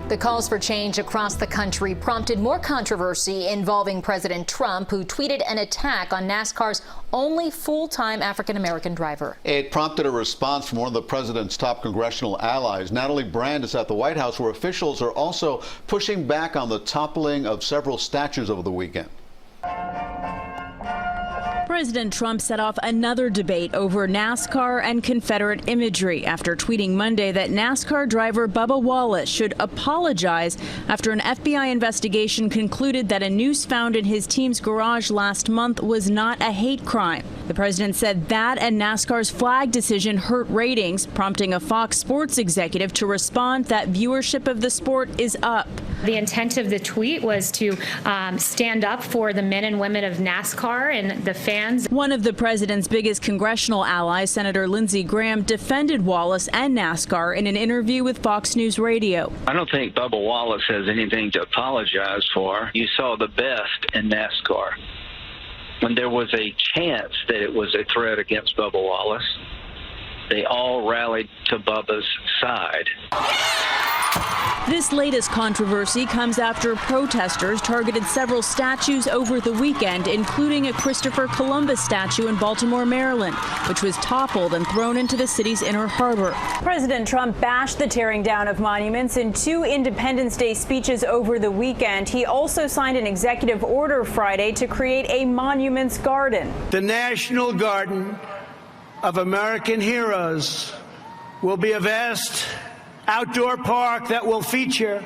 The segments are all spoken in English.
The calls for change across the country prompted more controversy involving President Trump, who tweeted an attack on NASCAR's only full-time African-American driver. It prompted a response from one of the president's top congressional allies. Natalie Brand is at the White House, where officials are also pushing back on the toppling of several statues over the weekend. President Trump set off another debate over NASCAR and Confederate imagery after tweeting Monday that NASCAR driver Bubba Wallace should apologize after an FBI investigation concluded that a noose found in his team's garage last month was not a hate crime. The president said that and NASCAR's flag decision hurt ratings, prompting a Fox Sports executive to respond that viewership of the sport is up. The intent of the tweet was to stand up for the men and women of NASCAR and the fans. One of the president's biggest congressional allies, Senator Lindsey Graham, defended Wallace and NASCAR in an interview with Fox News Radio. I don't think Bubba Wallace has anything to apologize for. You saw the best in NASCAR. When there was a chance that it was a threat against Bubba Wallace, they all rallied to Bubba's side. This latest controversy comes after protesters targeted several statues over the weekend, including a Christopher Columbus statue in Baltimore, Maryland, which was toppled and thrown into the city's Inner Harbor. President Trump bashed the tearing down of monuments in 2 Independence Day speeches over the weekend. He also signed an executive order Friday to create a monuments garden. The National Garden of American Heroes will be a vast outdoor park that will feature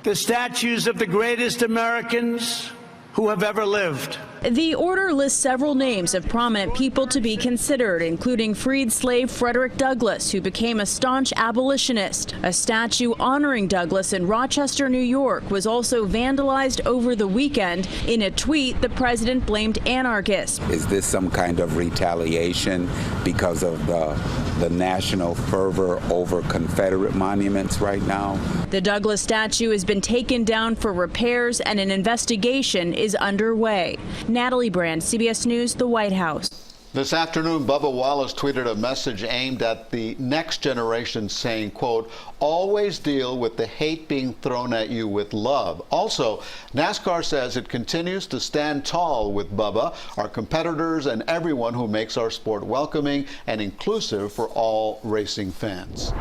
the statues of the greatest Americans who have ever lived. The order lists several names of prominent people to be considered, including freed slave Frederick Douglass, who became a staunch abolitionist. A statue honoring Douglass in Rochester, New York, was also vandalized over the weekend. In a tweet, the president blamed anarchists. Is this some kind of retaliation because of the national fervor over Confederate monuments right now? The Douglass statue has been taken down for repairs, and an investigation is underway. Natalie Brand, CBS News, the White House. This afternoon, Bubba Wallace tweeted a message aimed at the next generation saying, quote, "Always deal with the hate being thrown at you with love." Also, NASCAR says it continues to stand tall with Bubba, our competitors, and everyone who makes our sport welcoming and inclusive for all racing fans.